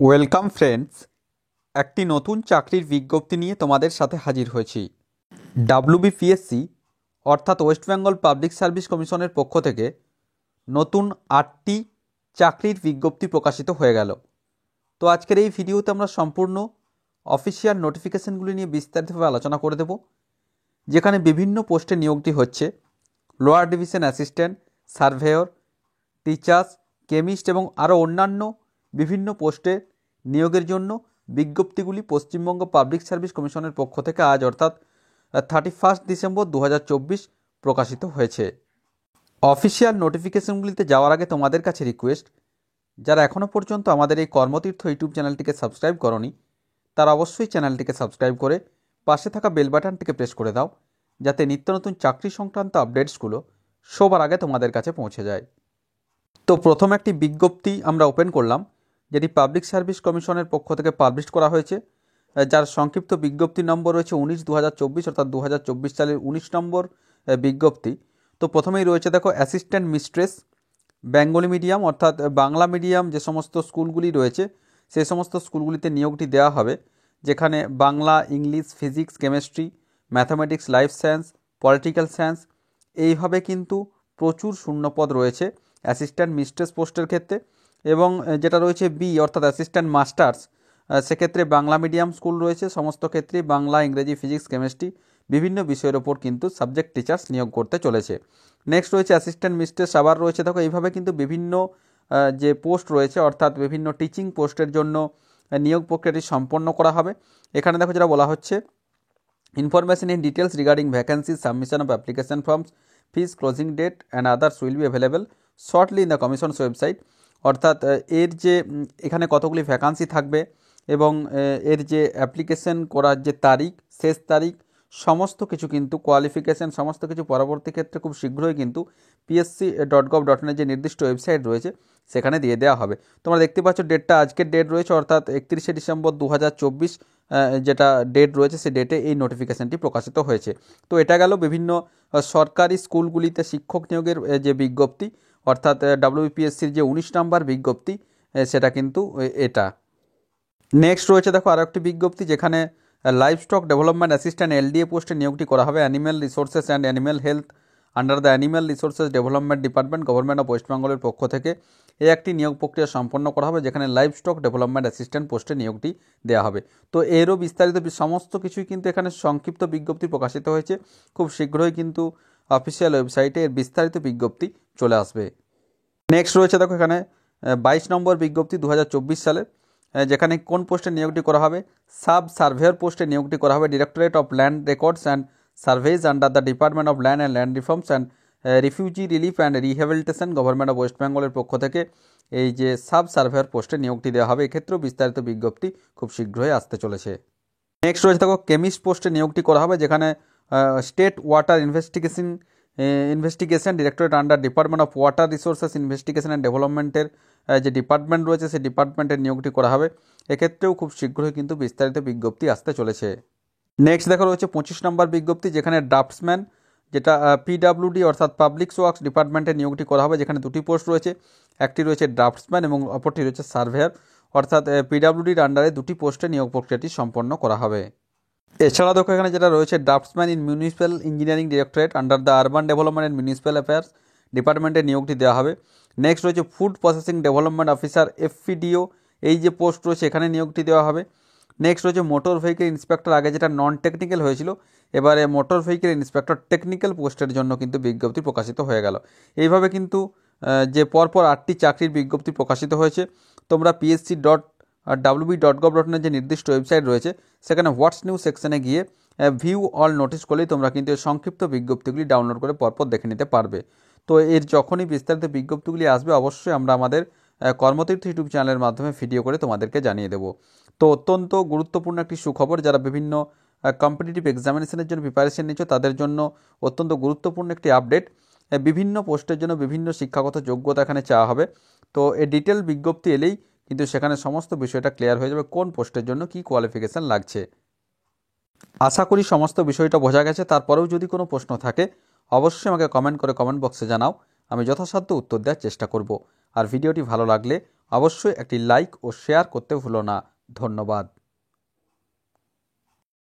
Welcome friends, একটি নতুন চাকরির বিজ্ঞপ্তি নিয়ে তোমাদের সাথে হাজির হয়েছি। ডাব্লিউবিপিএসসি অর্থাৎ ওয়েস্ট বেঙ্গল পাবলিক সার্ভিস কমিশনের পক্ষ থেকে নতুন 8টি চাকরির বিজ্ঞপ্তি প্রকাশিত হয়ে গেল। তো আজকের এই ভিডিওতে আমরা সম্পূর্ণ অফিসিয়াল নোটিফিকেশনগুলি নিয়ে বিস্তারিতভাবে আলোচনা করে দেব, যেখানে বিভিন্ন পোস্টে নিয়োগটি হচ্ছে। Lower division assistant, surveyor, teachers, chemist এবং আরও অন্যান্য বিভিন্ন পোস্টে নিয়োগের জন্য বিজ্ঞপ্তিগুলি পশ্চিমবঙ্গ পাবলিক সার্ভিস কমিশনের পক্ষ থেকে আজ অর্থাৎ 31 ডিসেম্বর 2024 প্রকাশিত হয়েছে। অফিসিয়াল নোটিফিকেশনগুলিতে যাওয়ার আগে তোমাদের কাছে রিকোয়েস্ট, যারা এখনও পর্যন্ত আমাদের এই কর্মতীর্থ ইউটিউব চ্যানেলটিকে সাবস্ক্রাইব করনি, তারা অবশ্যই চ্যানেলটিকে সাবস্ক্রাইব করে পাশে থাকা বেল বাটনটিকে প্রেস করে দাও, যাতে নিত্য নতুন চাকরি সংক্রান্ত আপডেটসগুলো সবার আগে তোমাদের কাছে পৌঁছে যায়। তো প্রথম একটি বিজ্ঞপ্তি আমরা ওপেন করলাম, যেটি পাবলিক সার্ভিস কমিশনের পক্ষ থেকে পাবলিশ করা হয়েছে, যার সংক্ষিপ্ত বিজ্ঞপ্তি নম্বর রয়েছে 19/2024, অর্থাৎ 2024 সালের 19 নম্বর বিজ্ঞপ্তি। তো প্রথমেই রয়েছে দেখো, অ্যাসিস্ট্যান্ট মিস্ট্রেস বেঙ্গলি মিডিয়াম, অর্থাৎ বাংলা মিডিয়াম যে সমস্ত স্কুলগুলি রয়েছে সেই সমস্ত স্কুলগুলিতে নিয়োগটি দেওয়া হবে, যেখানে Bangla, English, physics, chemistry, mathematics, life science, political science, এইভাবে কিন্তু প্রচুর শূন্যপদ রয়েছে অ্যাসিস্ট্যান্ট মিস্ট্রেস পোস্টের ক্ষেত্রে। এবং যেটা রয়েছে বি অর্থাৎ অ্যাসিস্ট্যান্ট মাস্টার্স, সেক্ষেত্রে বাংলা মিডিয়াম স্কুল রয়েছে, সমস্ত ক্ষেত্রেই বাংলা, ইংরেজি, ফিজিক্স, কেমিস্ট্রি বিভিন্ন বিষয়ের ওপর কিন্তু সাবজেক্ট টিচার্স নিয়োগ করতে চলেছে। নেক্সট রয়েছে অ্যাসিস্ট্যান্ট মিস্ট্রেস, আবার রয়েছে দেখো এইভাবে কিন্তু বিভিন্ন যে পোস্ট রয়েছে, অর্থাৎ বিভিন্ন টিচিং পোস্টের জন্য নিয়োগ প্রক্রিয়াটি সম্পন্ন করা হবে। এখানে দেখো যেটা বলা হচ্ছে, information in details regarding vacancy, submission of application forms, fees, closing date and others will be available shortly in the commission's website. অর্থাৎ এর যে এখানে কতগুলি ভ্যাকান্সি থাকবে এবং এর যে অ্যাপ্লিকেশন করার যে তারিখ, শেষ তারিখ, সমস্ত কিছু কিন্তু কোয়ালিফিকেশান সমস্ত কিছু পরবর্তী ক্ষেত্রে খুব শীঘ্রই কিন্তু psc.gov.in যে নির্দিষ্ট ওয়েবসাইট রয়েছে সেখানে দিয়ে দেওয়া হবে। তোমরা দেখতে পাচ্ছ ডেটটা আজকের ডেট রয়েছে, অর্থাৎ 31শে ডিসেম্বর 2024 যেটা ডেট রয়েছে সেই ডেটে এই নোটিফিকেশানটি প্রকাশিত হয়েছে। তো এটা গেল বিভিন্ন সরকারি স্কুলগুলিতে শিক্ষক নিয়োগের যে বিজ্ঞপ্তি, অর্থাৎ ডাব্লিউবিপিএসসির যে 19 নম্বর বিজ্ঞপ্তি, সেটা কিন্তু এটা। নেক্সট রয়েছে দেখো আরও একটি বিজ্ঞপ্তি, যেখানে live stock development assistant LDA পোস্টে নিয়োগটি করা হবে। Animal resources and animal health under the animal resources development department, government of west বেঙ্গলের পক্ষ থেকে এই একটি নিয়োগ প্রক্রিয়া সম্পন্ন করা হবে, যেখানে লাইভ স্টক ডেভেলপমেন্ট অ্যাসিস্ট্যান্ট পোস্টে নিয়োগটি দেওয়া হবে। তো এরও বিস্তারিত সমস্ত কিছুই কিন্তু এখানে সংক্ষিপ্ত বিজ্ঞপ্তি প্রকাশিত হয়েছে। খুব শীঘ্রই কিন্তু অফিসিয়াল ওয়েবসাইটে এর বিস্তারিত বিজ্ঞপ্তি চলে আসবে। নেক্সট রয়েছে দেখো এখানে 22 নম্বর বিজ্ঞপ্তি 2024 সালের, যেখানে কোন পোস্টে নিয়োগটি করা হবে, সাব সার্ভেয়ার পোস্টে নিয়োগটি করা হবে। Directorate of land records and surveys under the department of land and land reforms and refugee relief and rehabilitation, government of west বেঙ্গলের পক্ষ থেকে এই যে সাব সার্ভেয়ার পোস্টে নিয়োগটি দেওয়া হবে। এক্ষেত্রেও বিস্তারিত বিজ্ঞপ্তি খুব শীঘ্রই আসতে চলেছে। নেক্সট রয়েছে দেখো কেমিস্ট পোস্টে নিয়োগটি করা হবে, যেখানে state water investigation directorate under department of water resources investigation and ডেভেলপমেন্টের যে ডিপার্টমেন্ট রয়েছে সেই ডিপার্টমেন্টের নিয়োগটি করা হবে। এক্ষেত্রেও খুব শীঘ্রই কিন্তু বিস্তারিত বিজ্ঞপ্তি আসতে চলেছে। নেক্সট দেখা রয়েছে 25 নম্বর বিজ্ঞপ্তি, যেখানে ড্রাফটসম্যান, যেটা পিডাব্লিউডি অর্থাৎ পাবলিক ওয়ার্কস ডিপার্টমেন্টের নিয়োগটি করা হবে, যেখানে দুটি পোস্ট রয়েছে, একটি রয়েছে ড্রাফটসম্যান এবং অপরটি রয়েছে সার্ভেয়ার, অর্থাৎ পিডাব্লিউডির আন্ডারে দুটি পোস্টে নিয়োগ প্রক্রিয়াটি সম্পন্ন করা হবে। এছাড়া দেখো এখানে যেটা রয়েছে, draughtsman in municipal engineering directorate under the urban development and municipal affairs ডিপার্টমেন্টের নিয়োগটি দেওয়া হবে। নেক্সট রয়েছে ফুড প্রসেসিং ডেভেলপমেন্ট অফিসার এফপিডিও, এই যে পোস্ট রয়েছে এখানে নিয়োগটি দেওয়া হবে। নেক্সট রয়েছে মোটর ভেহিকেল ইন্সপেক্টর, আগে যেটা নন টেকনিক্যাল হয়েছিল, এবারে মোটর ভেহিকেল ইন্সপেক্টর টেকনিক্যাল পোস্টের জন্য কিন্তু বিজ্ঞপ্তি প্রকাশিত হয়ে গেল। এইভাবে কিন্তু যে পরপর 8টি চাকরির বিজ্ঞপ্তি প্রকাশিত হয়েছে, তোমরা psc.wb.gov.in যে নির্দিষ্ট ওয়েবসাইট রয়েছে সেখানে হোয়াটস নিউজ সেকশনে গিয়ে ভিউ অল নোটিস করলেই তোমরা কিন্তু এই সংক্ষিপ্ত বিজ্ঞপ্তিগুলি ডাউনলোড করে পরপর দেখে নিতে পারবে। তো এর যখনই বিস্তারিত বিজ্ঞপ্তিগুলি আসবে অবশ্যই আমরা আমাদের কর্মতীর্থ ইউটিউব চ্যানেলের মাধ্যমে ভিডিও করে তোমাদেরকে জানিয়ে দেবো। তো অত্যন্ত গুরুত্বপূর্ণ একটি সুখবর, যারা বিভিন্ন কম্পিটিটিভ এক্সামিনেশনের জন্য প্রিপারেশন নিচ্ছ তাদের জন্য অত্যন্ত গুরুত্বপূর্ণ একটি আপডেট। বিভিন্ন পোস্টের জন্য বিভিন্ন শিক্ষাগত যোগ্যতা এখানে চাওয়া হবে। তো এই ডিটেল বিজ্ঞপ্তি এলেই কিন্তু সেখানে সমস্ত বিষয়টা ক্লিয়ার হয়ে যাবে, কোন পোস্টের জন্য কী কোয়ালিফিকেশান লাগছে। আশা করি সমস্ত বিষয়টা বোঝা গেছে। তারপরেও যদি কোনো প্রশ্ন থাকে অবশ্যই আমাকে কমেন্ট করে কমেন্ট বক্সে জানাও, আমি যথাসাধ্য উত্তর দেওয়ার চেষ্টা করব। আর ভিডিওটি ভালো লাগলে অবশ্যই একটি লাইক ও শেয়ার করতে ভুলো না। ধন্যবাদ।